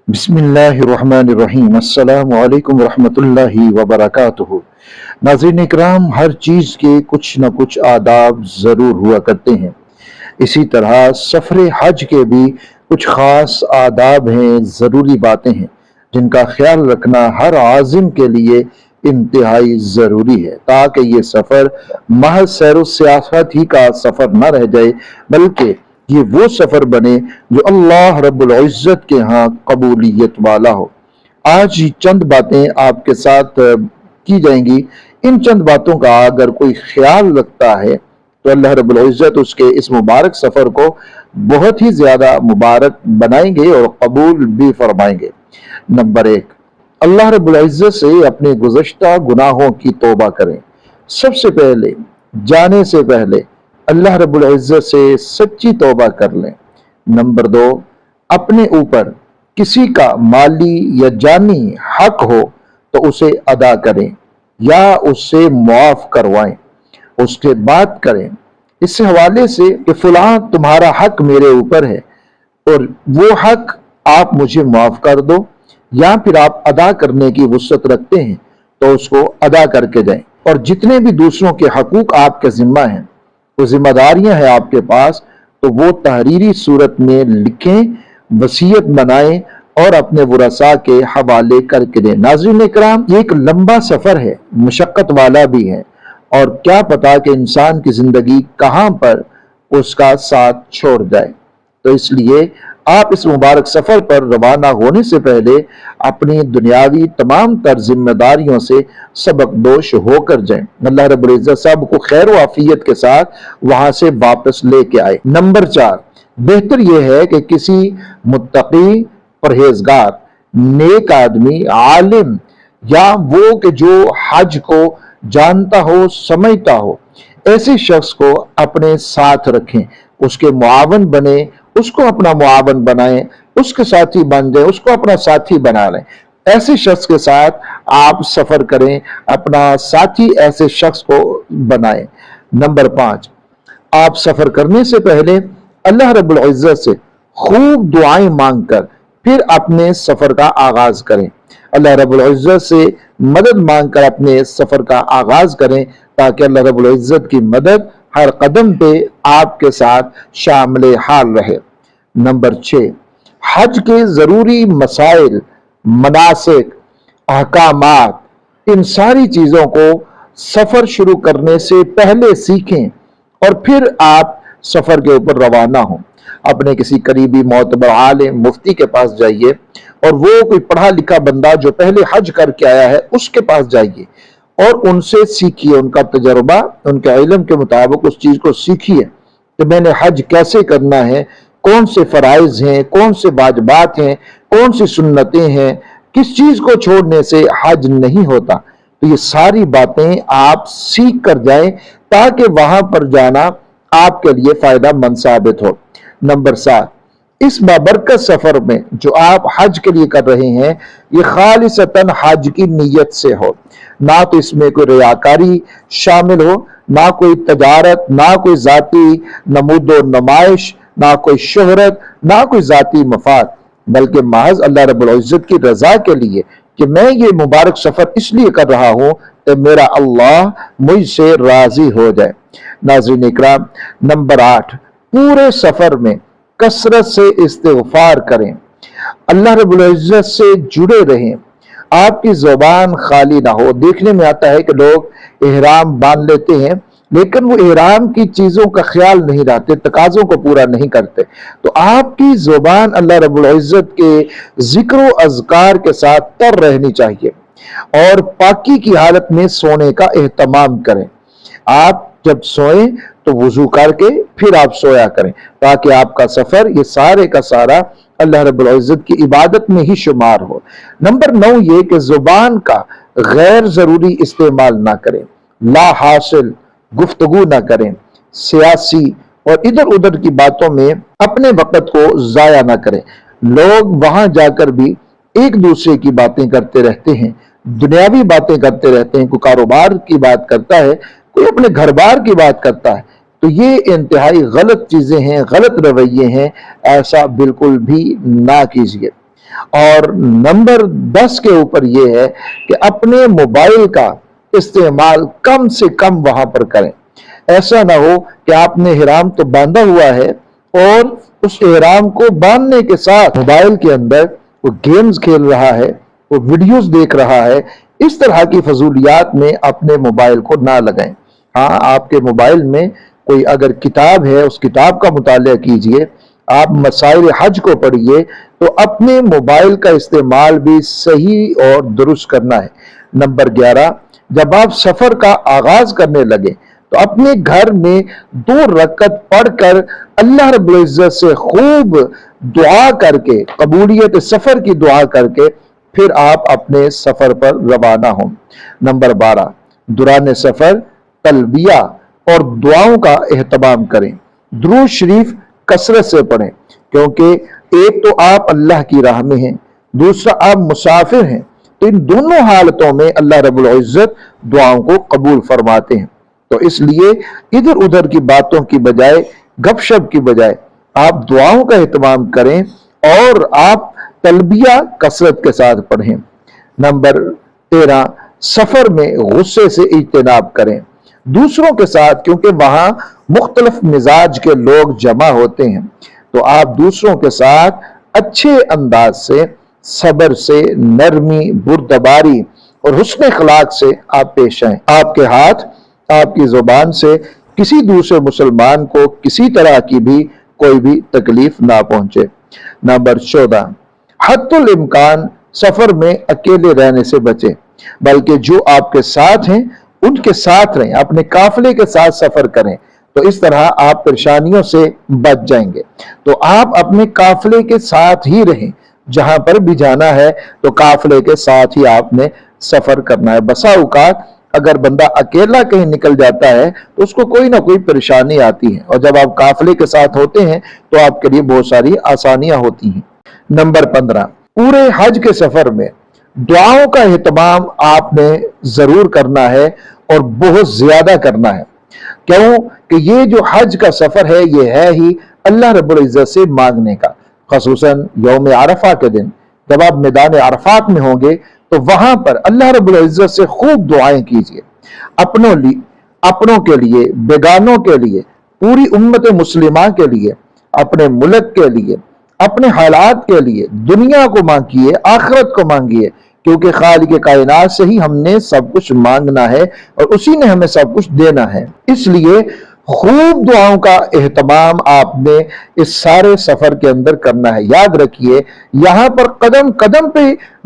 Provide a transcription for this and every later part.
बिस्मिल्लाहिर्रहमानिर्रहीम। अस्सलामु अलैकुम रहमतुल्लाहि व बरकातुहू। नाज़रीन इकराम, हर चीज़ के कुछ न कुछ आदाब ज़रूर हुआ करते हैं। इसी तरह सफ़र हज के भी कुछ ख़ास आदाब हैं, ज़रूरी बातें हैं जिनका ख्याल रखना हर आज़िम के लिए इंतहाई ज़रूरी है, ताकि ये सफ़र महज सैर व सियासत ही का सफ़र न रह जाए, बल्कि ये वो सफ़र बने जो अल्लाह रब्बुल इज़्ज़त के यहाँ कबूलियत वाला हो। आज चंद बातें आपके साथ की जाएंगी। इन चंद बातों का अगर कोई ख्याल रखता है तो अल्लाह रब्बुल इज़्ज़त उसके इस मुबारक सफ़र को बहुत ही ज़्यादा मुबारक बनाएंगे और कबूल भी फरमाएंगे। नंबर एक, अल्लाह रब्बुल इज़्ज़त से अपने गुज़श्ता गुनाहों की तौबा करें। सबसे पहले, जाने से पहले अल्लाह रब्बुल इज़्ज़त से सच्ची तौबा कर लें। नंबर दो, अपने ऊपर किसी का माली या जानी हक हो तो उसे अदा करें या उससे मुआफ करवाएं, उसके बाद करें इस हवाले से कि फलां तुम्हारा हक मेरे ऊपर है और वो हक आप मुझे माफ कर दो, या फिर आप अदा करने की वुसअत रखते हैं तो उसको अदा करके जाएं। और जितने भी दूसरों के हकूक आपके जिम्मा हैं, वो जिम्मेदारियां हैं आपके पास, तो वो तहरीरी सूरत में लिखें, वसीयत बनाएं और अपने वरसा के हवाले करके दें। नाज़रीन इकराम, ये एक लंबा सफ़र है, मुशक्क़त वाला भी है, और क्या पता कि इंसान की ज़िंदगी कहाँ पर उसका साथ छोड़ जाए। तो इसलिए आप इस मुबारक सफ़र पर रवाना होने से पहले अपनी दुनियावी तमाम तर जिम्मेदारियों से सबकदोश होकर जाएं। अल्लाह रब्बुल इज़्ज़त सब को खैर व आफियत के साथ वहां से वापस लेके आए। नंबर चार, बेहतर यह है कि किसी मुत्तकी, परहेजगार, नेक आदमी, आलिम या वो कि जो हज को जानता हो, समझता हो, ऐसे शख्स को अपने साथ रखें, उसके मुआवन बने, उसको अपना मुआवन बनाएं, उसके साथी बन जाए, उसको अपना साथी बना लें। ऐसे शख्स के साथ आप सफर करें, अपना साथी ऐसे शख्स को बनाएं। नंबर पांच, आप सफर करने से पहले अल्लाह रब्बुल इज़्ज़त से खूब दुआएं मांगकर फिर अपने सफर का आगाज करें। अल्लाह रब्बुल इज़्ज़त से मदद मांगकर अपने सफर का आगाज करें, ताकि अल्लाह रब्बुल इज़्ज़त की मदद हर कदम पे आपके साथ शामिल हाल रहे। नंबर छः, हज के जरूरी मसाइल, मनासिक, अहकामात, इन सारी चीजों को सफर शुरू करने से पहले सीखें और फिर आप सफर के ऊपर रवाना हों। अपने किसी करीबी मोतबर आलिम, मुफ्ती के पास जाइए, और वो कोई पढ़ा लिखा बंदा जो पहले हज करके आया है उसके पास जाइए और उनसे सीखिए, उनका तजर्बा, उनके इल्म के मुताबिक उस चीज को सीखिए कि मैंने हज कैसे करना है, कौन से फराइज हैं, कौन से वाजिबात हैं, कौन सी सुन्नतें हैं, किस चीज को छोड़ने से हज नहीं होता। तो ये सारी बातें आप सीख कर जाएं, ताकि वहां पर जाना आपके लिए फायदा मंद साबित हो। नंबर सात, इस बाबरकत सफर में जो आप हज के लिए कर रहे हैं, ये खालिसतन हज की नीयत से हो, ना तो इसमें कोई रियाकारी शामिल हो, ना कोई तजारत, ना कोई जाती नमूदो नुमाइश, ना कोई शोहरत, ना कोई जाती मफाद, बल्कि महज अल्लाह रब्बुल इज़्ज़त की रजा के लिए कि मैं ये मुबारक सफर इसलिए कर रहा हूं कि मेरा अल्लाह मुझसे राजी हो जाए। नाज़रीन इकराम, नंबर आठ, पूरे सफर में कसरत से इस्तिग़फ़ार करें, अल्लाह रब्बुल इज़्ज़त से जुड़े रहें, आपकी ज़ुबान खाली ना हो। देखने में आता है कि लोग इहराम बांध लेते हैं, लेकिन वो इहराम की चीजों का ख्याल नहीं रखते, तकाज़ों को पूरा नहीं करते। तो आपकी ज़ुबान अल्लाह रब्बुल इज़्ज़त के जिक्र व अज़कार के साथ तर रहनी चाहिए, और पाकी की हालत में सोने का एहतमाम करें। आप जब सोएं तो वुजू करके फिर आप सोया करें, ताकि आपका सफर ये सारे का सारा अल्लाह रब्बुल इज़्ज़त की इबादत में ही शुमार हो। नंबर नौ, ये कि जुबान का गैर जरूरी इस्तेमाल ना करें, ला हासिल गुफ्तगू ना करें, सियासी और इधर उधर की बातों में अपने वक़्त को जाया ना करें। लोग वहां जाकर भी एक दूसरे की बातें करते रहते हैं, दुनियावी बातें करते रहते हैं, कोई कारोबार की बात करता है, कोई अपने घर बार की बात करता है। तो ये इंतहाई गलत चीजें हैं, गलत रवैये हैं, ऐसा बिल्कुल भी ना कीजिए। اور نمبر 10 کے اوپر یہ ہے کہ اپنے موبائل کا استعمال کم سے کم وہاں پر کریں. ایسا نہ ہو کہ آپ نے احرام تو باندھا ہوا ہے اور اس احرام کو باندھنے کے ساتھ موبائل کے اندر وہ گیمز کھیل رہا ہے، وہ ویڈیوز دیکھ رہا ہے. اس طرح کی فضولیات میں اپنے موبائل کو نہ لگائیں. ہاں، آپ کے موبائل میں کوئی اگر کتاب ہے اس کتاب کا مطالعہ کیجئے، آپ مسائل حج کو پڑھیے، تو اپنے موبائل کا استعمال بھی صحیح اور درست کرنا ہے. نمبر 11، جب آپ سفر کا آغاز کرنے لگے تو اپنے گھر میں 2 رکعت پڑھ کر اللہ رب العزت سے خوب دعا کر کے، قبولیت سفر کی دعا کر کے پھر آپ اپنے سفر پر روانہ ہوں. نمبر 12، دوران سفر تلبیہ اور دعاؤں کا اہتمام کریں. درود شریف کثرت سے پڑھیں، کیونکہ ایک تو آپ اللہ کی راہ میں ہیں، دوسرا آپ مسافر ہیں، تو ان دونوں حالتوں میں اللہ رب العزت دعاؤں کو قبول فرماتے ہیں. تو اس لیے ادھر ادھر کی باتوں کی بجائے، گپ شپ کی بجائے آپ دعاؤں کا اہتمام کریں اور آپ تلبیہ کثرت کے ساتھ پڑھیں. نمبر 13، سفر میں غصے سے اجتناب کریں. دوسروں کے ساتھ، کیونکہ وہاں مختلف مزاج کے لوگ جمع ہوتے ہیں، تو آپ دوسروں کے ساتھ اچھے انداز سے، صبر سے، نرمی، بردباری اور حسن اخلاق سے آپ پیش آئیں. آپ کے ہاتھ، آپ کی زبان سے کسی دوسرے مسلمان کو کسی طرح کی بھی کوئی بھی تکلیف نہ پہنچے. نمبر 14، حتی الامکان سفر میں اکیلے رہنے سے بچیں، بلکہ جو آپ کے ساتھ ہیں ان کے ساتھ رہیں، اپنے قافلے کے ساتھ سفر کریں، تو اس طرح آپ پریشانیوں سے بچ جائیں گے. تو آپ اپنے قافلے کے ساتھ ہی رہیں، جہاں پر بھی جانا ہے تو قافلے کے ساتھ ہی آپ نے سفر کرنا ہے. بسا اوقات اگر بندہ اکیلا کہیں نکل جاتا ہے تو اس کو کوئی نہ کوئی پریشانی آتی ہے، اور جب آپ قافلے کے ساتھ ہوتے ہیں تو آپ کے لیے بہت ساری آسانیاں ہوتی ہیں. نمبر 15، پورے حج کے سفر میں دعاؤں کا اہتمام آپ نے ضرور کرنا ہے اور بہت زیادہ کرنا ہے. کیوں کہ یہ جو حج کا سفر ہے یہ ہے ہی اللہ رب العزت سے مانگنے کا. خصوصاً یوم عرفہ کے دن جب آپ میدان عرفات میں ہوں گے تو وہاں پر اللہ رب العزت سے خوب دعائیں کیجئے، اپنوں کے لیے، بیگانوں کے لیے، پوری امت مسلمہ کے لیے، اپنے ملک کے لیے، اپنے حالات کے لیے. دنیا کو مانگیے، آخرت کو مانگیے، کیونکہ خالق کائنات سے ہی ہم نے سب کچھ مانگنا ہے اور اسی نے ہمیں سب کچھ دینا ہے. اس لیے خوب دعاؤں کا اہتمام آپ نے اس سارے سفر کے اندر کرنا ہے. یاد رکھیے، یہاں پر قدم قدم پہ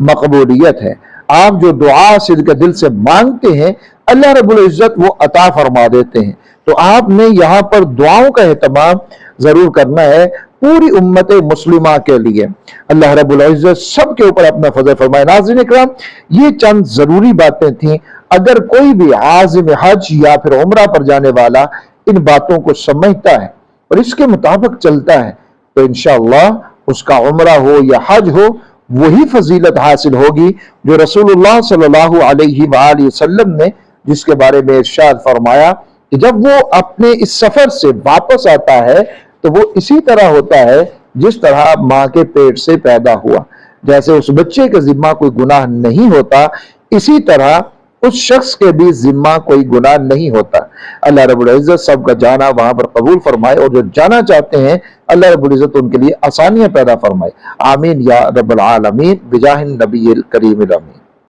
مقبولیت ہے. آپ جو دعا صدق دل سے مانگتے ہیں اللہ رب العزت وہ عطا فرما دیتے ہیں. تو آپ نے یہاں پر دعاؤں کا اہتمام ضرور کرنا ہے پوری امت مسلمہ کے لیے. اللہ رب العزت سب کے اوپر اپنا فضل فرمائے. ناظرین اکرام، یہ چند ضروری باتیں تھیں. اگر کوئی بھی عازم حج یا پھر عمرہ پر جانے والا ان باتوں کو سمجھتا ہے اور اس کے مطابق چلتا ہے تو انشاءاللہ اس کا عمرہ ہو یا حج ہو وہی فضیلت حاصل ہوگی جو رسول اللہ صلی اللہ علیہ وآلہ وسلم نے جس کے بارے میں ارشاد فرمایا کہ جب وہ اپنے اس سفر سے واپس آتا ہے تو وہ اسی طرح ہوتا ہے جس طرح ماں کے پیٹ سے پیدا ہوا. جیسے اس بچے کے ذمہ کوئی گناہ نہیں ہوتا، اسی طرح اس شخص کے بھی ذمہ کوئی گناہ نہیں ہوتا. اللہ رب العزت سب کا جانا وہاں پر قبول فرمائے، اور جو جانا چاہتے ہیں اللہ رب العزت ان کے لیے آسانیاں پیدا فرمائے. آمین یا رب العالمین بجاہ النبی الکریم الامین.